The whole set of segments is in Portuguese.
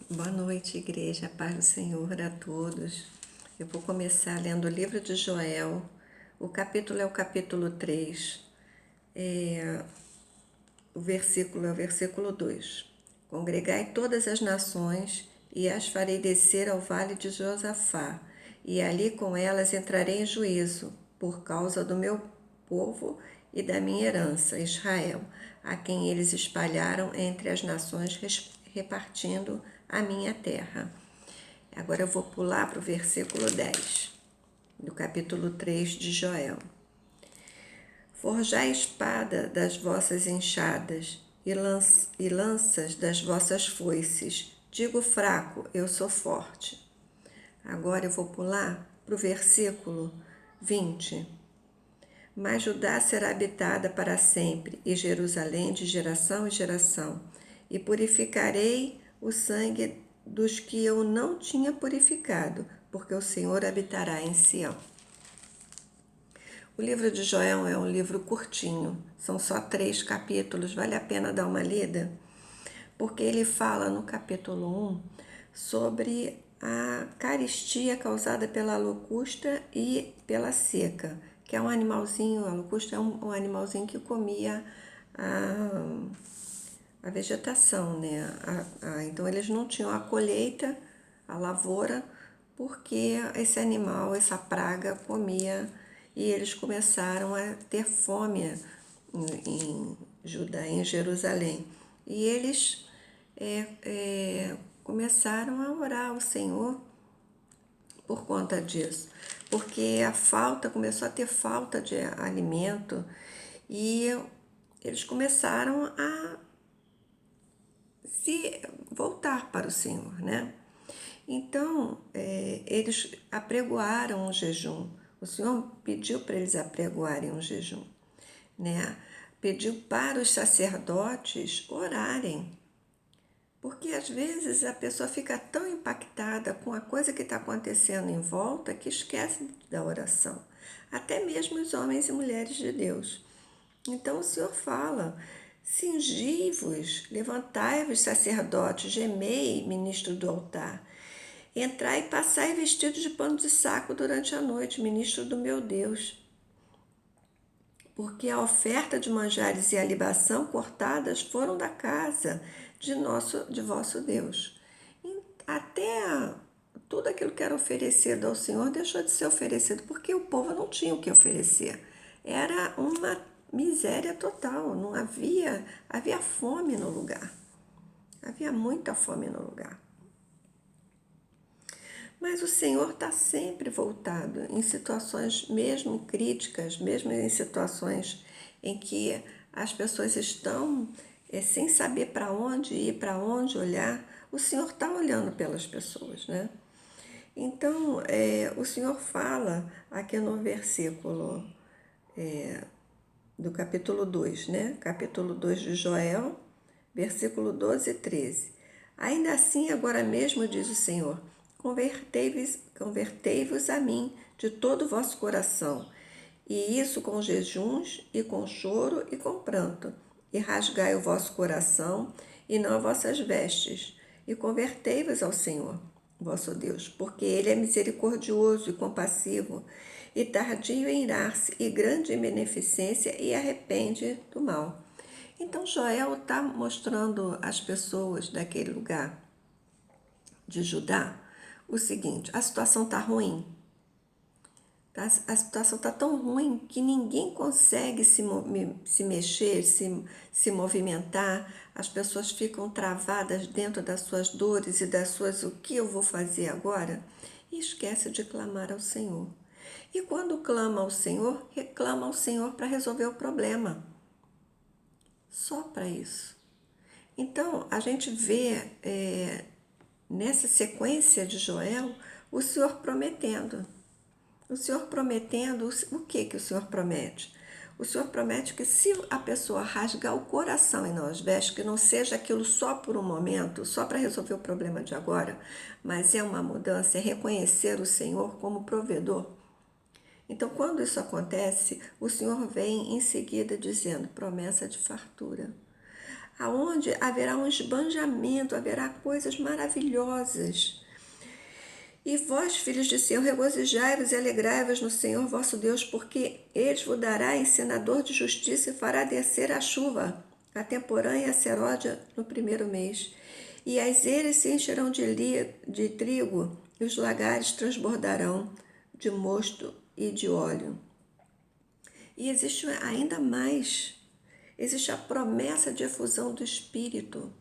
Boa noite, igreja, paz do Senhor a todos. Eu vou começar lendo o livro de Joel. O capítulo é o capítulo 3. O versículo é o versículo 2. Congregai todas as nações e as farei descer ao vale de Josafá, e ali com elas entrarei em juízo, por causa do meu povo e da minha herança, Israel, a quem eles espalharam entre as nações, repartindo a minha terra. Agora eu vou pular para o versículo 10, do capítulo 3 de Joel. Forjai espada das vossas enxadas e lanças das vossas foices. Digo fraco, eu sou forte. Agora eu vou pular para o versículo 20. Mas Judá será habitada para sempre, e Jerusalém de geração em geração. E purificarei o sangue dos que eu não tinha purificado, porque o Senhor habitará em Sião. O livro de Joel é um livro curtinho, são só 3 capítulos, vale a pena dar uma lida, porque ele fala no capítulo 1 sobre a carestia causada pela locusta e pela seca, que é um animalzinho, a locusta é um animalzinho que comia a vegetação, né? Então eles não tinham a colheita, a lavoura, porque esse animal, essa praga comia, e eles começaram a ter fome em Judá, em Jerusalém. E eles começaram a orar ao Senhor por conta disso, porque começou a ter falta de alimento, e eles começaram a se voltar para o Senhor, né? Então, eles apregoaram um jejum. O Senhor pediu para eles apregoarem um jejum, né? Pediu para os sacerdotes orarem, porque às vezes a pessoa fica tão impactada com a coisa que está acontecendo em volta que esquece da oração. Até mesmo os homens e mulheres de Deus. Então o Senhor fala: cingi-vos, levantai-vos, sacerdotes, gemei, ministro do altar. Entrai e passai vestidos de pano de saco durante a noite, ministro do meu Deus. Porque a oferta de manjares e a libação cortadas foram da casa de vosso Deus. Até tudo aquilo que era oferecido ao Senhor deixou de ser oferecido, porque o povo não tinha o que oferecer. Era uma miséria total, não havia fome no lugar. Havia muita fome no lugar. Mas o Senhor está sempre voltado em situações mesmo críticas, mesmo em situações em que as pessoas estão sem saber para onde ir, para onde olhar. O Senhor está olhando pelas pessoas, né? Então, o Senhor fala aqui no versículo do capítulo 2, né? Capítulo 2 de Joel, versículo 12 e 13. Ainda assim, agora mesmo, diz o Senhor, convertei-vos a mim de todo o vosso coração, e isso com jejuns, e com choro, e com pranto, e rasgai o vosso coração, e não vossas vestes, e convertei-vos ao Senhor, vosso Deus, porque Ele é misericordioso e compassivo, e tardio em irar-se, e grande em beneficência, e arrepende do mal. Então Joel está mostrando às pessoas daquele lugar de Judá o seguinte: a situação está ruim. A situação está tão ruim que ninguém consegue se mexer, se movimentar. As pessoas ficam travadas dentro das suas dores e das suas o que eu vou fazer agora? E esquece de clamar ao Senhor. E quando clama ao Senhor, reclama ao Senhor para resolver o problema. Só para isso. Então, a gente vê nessa sequência de Joel o Senhor prometendo. O Senhor prometendo, o que o Senhor promete? O Senhor promete que se a pessoa rasgar o coração e não as vestes, que não seja aquilo só por um momento, só para resolver o problema de agora, mas é uma mudança, é reconhecer o Senhor como provedor. Então, quando isso acontece, o Senhor vem em seguida dizendo promessa de fartura. aonde haverá um esbanjamento, haverá coisas maravilhosas. E vós, filhos de Sião, regozijai-vos e alegrai-vos no Senhor vosso Deus, porque Ele vos dará ensinador de justiça e fará descer a chuva, a temporã e a seródia no primeiro mês. E as eiras se encherão de trigo, e os lagares transbordarão de mosto e de óleo. E existe ainda mais, existe a promessa de efusão do Espírito.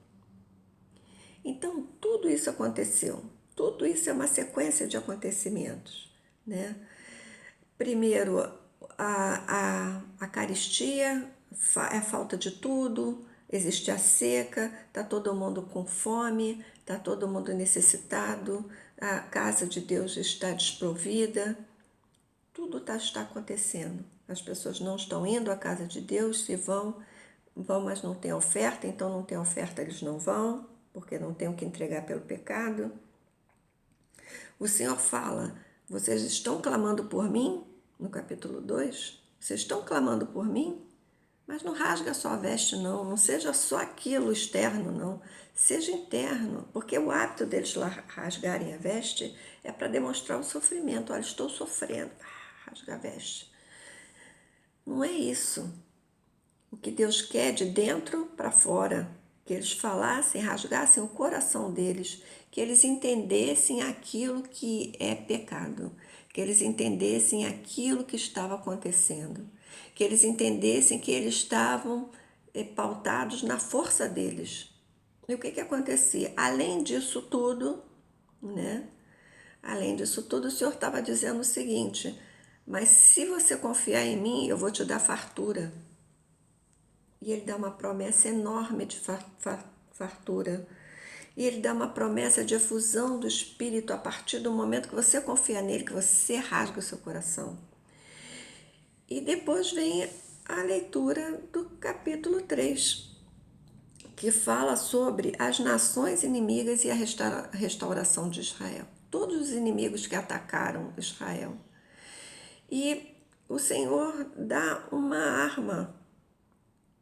Então, tudo isso aconteceu. Tudo isso é uma sequência de acontecimentos, né? Primeiro, a carestia, é falta de tudo, existe a seca, está todo mundo com fome, está todo mundo necessitado, a casa de Deus está desprovida. Tudo está acontecendo. As pessoas não estão indo à casa de Deus, se vão, mas não tem oferta, então não tem oferta, eles não vão, porque não tem o que entregar pelo pecado. O Senhor fala, vocês estão clamando por mim? No capítulo 2, vocês estão clamando por mim? Mas não rasga só a veste, não seja só aquilo externo, não. Seja interno, porque o hábito deles rasgarem a veste é para demonstrar o sofrimento. Olha, estou sofrendo, rasga a veste. Não é isso. O que Deus quer de dentro para fora, que eles falassem, rasgassem o coração deles, que eles entendessem aquilo que é pecado, que eles entendessem aquilo que estava acontecendo, que eles entendessem que eles estavam pautados na força deles. E o que acontecia? Além disso tudo, né? Além disso tudo, o Senhor estava dizendo o seguinte, mas se você confiar em mim, eu vou te dar fartura. E ele dá uma promessa enorme de fartura. E ele dá uma promessa de efusão do Espírito a partir do momento que você confia nele, que você rasga o seu coração. E depois vem a leitura do capítulo 3, que fala sobre as nações inimigas e a restauração de Israel. Todos os inimigos que atacaram Israel. E o Senhor dá uma arma,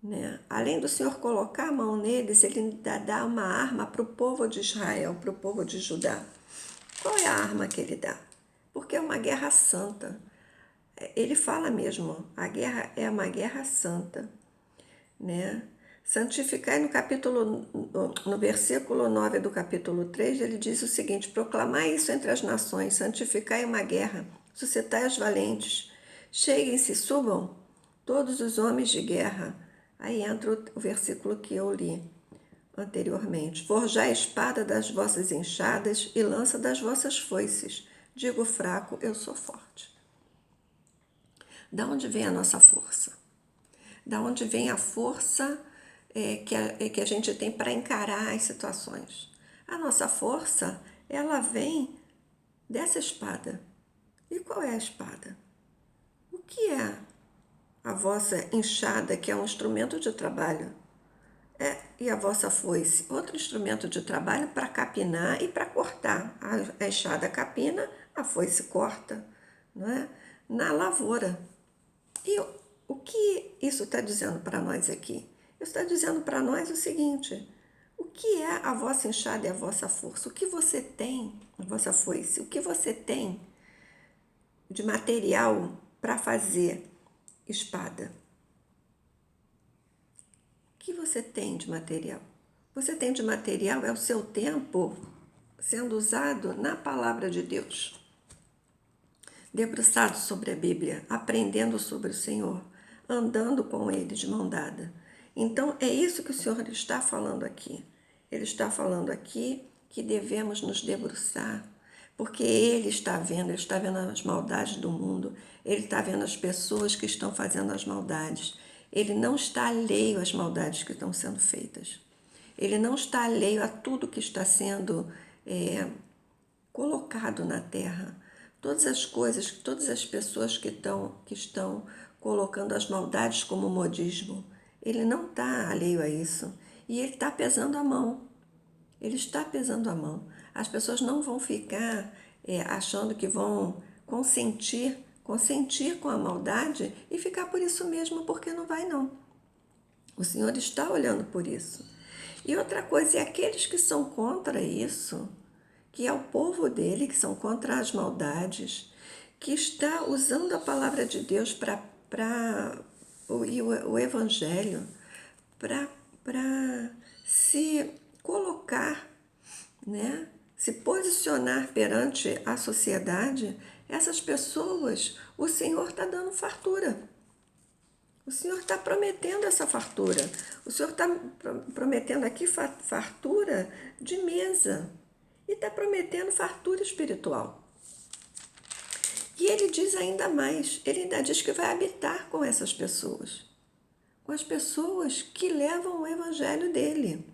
né? Além do Senhor colocar a mão neles, ele ainda dá uma arma para o povo de Israel, para o povo de Judá. Qual é a arma que ele dá? Porque é uma guerra santa. Ele fala mesmo, a guerra é uma guerra santa, né? Santificai no versículo 9 do capítulo 3, ele diz o seguinte, proclamai isso entre as nações, santificai uma guerra, suscitai os valentes, cheguem-se, subam todos os homens de guerra. Aí entra o versículo que eu li anteriormente. Forjai a espada das vossas enxadas e lança das vossas foices. Digo fraco, eu sou forte. Da onde vem a nossa força? Da onde vem a força que a gente tem para encarar as situações? A nossa força, ela vem dessa espada. E qual é a espada? O que é a vossa enxada, que é um instrumento de trabalho? E a vossa foice, outro instrumento de trabalho para capinar e para cortar. A enxada capina, a foice corta, não é? Na lavoura. E o que isso está dizendo para nós aqui? Isso está dizendo para nós o seguinte, o que é a vossa enxada e a vossa força? O que você tem, a vossa foice, o que você tem de material para fazer espada? O que você tem de material? Você tem de material é o seu tempo sendo usado na palavra de Deus. Debruçado sobre a Bíblia, aprendendo sobre o Senhor, andando com Ele de mão dada. Então, é isso que o Senhor está falando aqui. Ele está falando aqui que devemos nos debruçar, porque Ele está vendo as maldades do mundo, Ele está vendo as pessoas que estão fazendo as maldades. Ele não está alheio às maldades que estão sendo feitas. Ele não está alheio a tudo que está sendo colocado na terra. Todas as coisas, todas as pessoas que estão colocando as maldades como modismo. Ele não está alheio a isso. E ele está pesando a mão. Ele está pesando a mão. As pessoas não vão ficar achando que vão consentir com a maldade e ficar por isso mesmo, porque não vai não. O Senhor está olhando por isso. E outra coisa, é aqueles que são contra isso, que é o povo dele, que são contra as maldades, que está usando a palavra de Deus o evangelho para se colocar, né? Se posicionar perante a sociedade, essas pessoas, o Senhor está dando fartura. O Senhor está prometendo essa fartura. O Senhor está prometendo aqui fartura de mesa. E está prometendo fartura espiritual. E ele diz ainda mais, ele ainda diz que vai habitar com essas pessoas. Com as pessoas que levam o evangelho dele.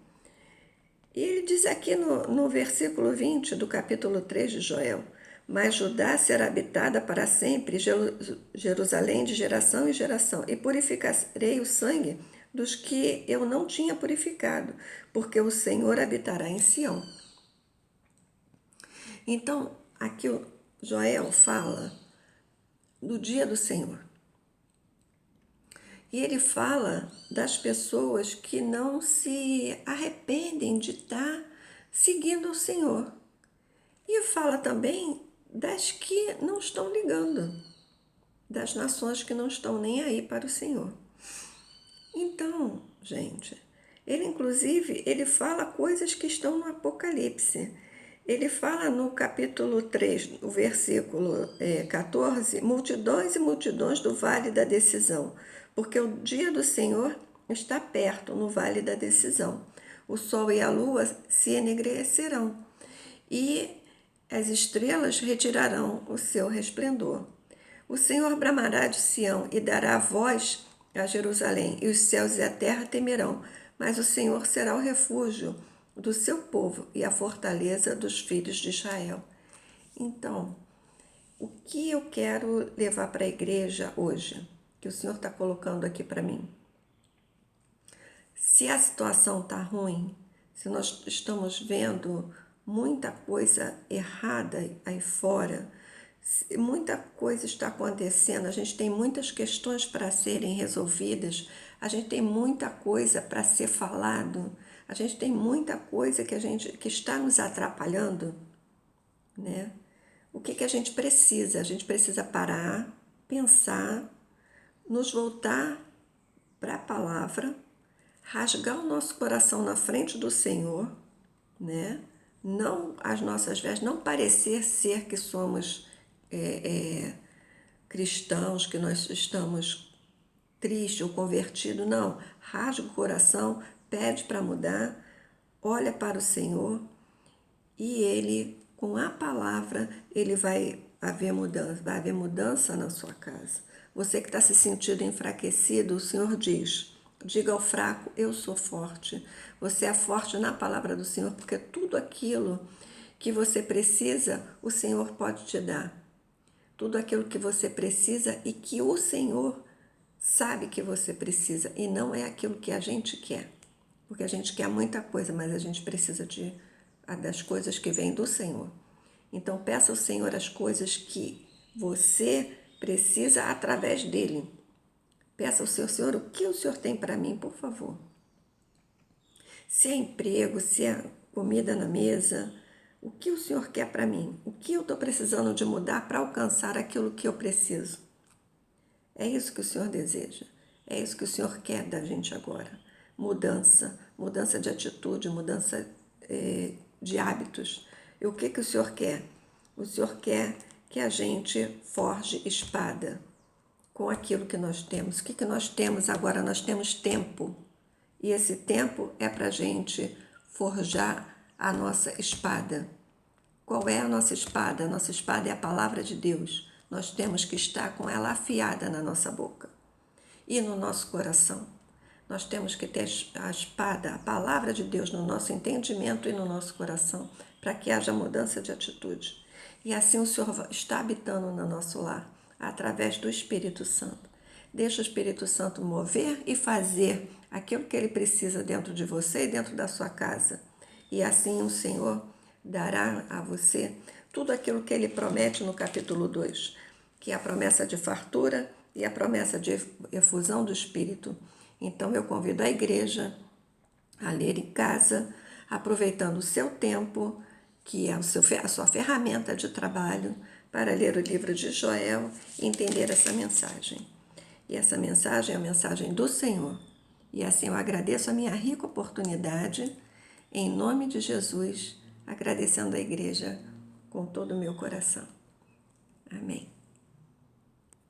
E ele diz aqui no versículo 20 do capítulo 3 de Joel: mas Judá será habitada para sempre, Jerusalém de geração em geração, e purificarei o sangue dos que eu não tinha purificado, porque o Senhor habitará em Sião. Então, aqui o Joel fala do dia do Senhor. E ele fala das pessoas que não se arrependem de estar seguindo o Senhor. E fala também das que não estão ligando, das nações que não estão nem aí para o Senhor. Então, gente, ele fala coisas que estão no Apocalipse. Ele fala no capítulo 3, o versículo 14, multidões e multidões do vale da decisão, porque o dia do Senhor está perto, no vale da decisão. O sol e a lua se enegrecerão, e as estrelas retirarão o seu resplendor. O Senhor bramará de Sião e dará voz a Jerusalém, e os céus e a terra temerão, mas o Senhor será o refúgio do seu povo e a fortaleza dos filhos de Israel. Então, o que eu quero levar para a igreja hoje, que o Senhor está colocando aqui para mim? Se a situação está ruim, se nós estamos vendo muita coisa errada aí fora, muita coisa está acontecendo, a gente tem muitas questões para serem resolvidas, a gente tem muita coisa para ser falado, a gente tem muita coisa que está nos atrapalhando, né? O que a gente precisa? A gente precisa parar, pensar, nos voltar para a palavra, rasgar o nosso coração na frente do Senhor, né? Não as nossas vestes, não parecer ser que somos cristãos, que nós estamos tristes ou convertidos, não. Rasga o coração, pede para mudar, olha para o Senhor e Ele, com a palavra, Ele vai haver mudança na sua casa. Você que está se sentindo enfraquecido, o Senhor diz: diga ao fraco, eu sou forte. Você é forte na palavra do Senhor, porque tudo aquilo que você precisa, o Senhor pode te dar. Tudo aquilo que você precisa e que o Senhor sabe que você precisa, e não é aquilo que a gente quer. Porque a gente quer muita coisa, mas a gente precisa das coisas que vêm do Senhor. Então peça ao Senhor as coisas que você precisa através dele. Peça ao Senhor, o que o Senhor tem para mim, por favor. Se é emprego, se é comida na mesa, o que o Senhor quer para mim? O que eu estou precisando de mudar para alcançar aquilo que eu preciso? É isso que o Senhor deseja. É isso que o Senhor quer da gente agora. Mudança de atitude, mudança de hábitos. E o que o Senhor quer? O Senhor quer que a gente forje espada com aquilo que nós temos. O que nós temos agora? Nós temos tempo. E esse tempo é para a gente forjar a nossa espada. Qual é a nossa espada? A nossa espada é a palavra de Deus. Nós temos que estar com ela afiada na nossa boca e no nosso coração. Nós temos que ter a espada, a palavra de Deus no nosso entendimento e no nosso coração, para que haja mudança de atitude. E assim o Senhor está habitando no nosso lar, através do Espírito Santo. Deixa o Espírito Santo mover e fazer aquilo que ele precisa dentro de você e dentro da sua casa. E assim o Senhor dará a você tudo aquilo que ele promete no capítulo 2, que é a promessa de fartura e a promessa de efusão do Espírito. Então eu convido a igreja a ler em casa, aproveitando o seu tempo, que é a sua ferramenta de trabalho, para ler o livro de Joel e entender essa mensagem. E essa mensagem é a mensagem do Senhor. E assim eu agradeço a minha rica oportunidade, em nome de Jesus, agradecendo a igreja com todo o meu coração. Amém.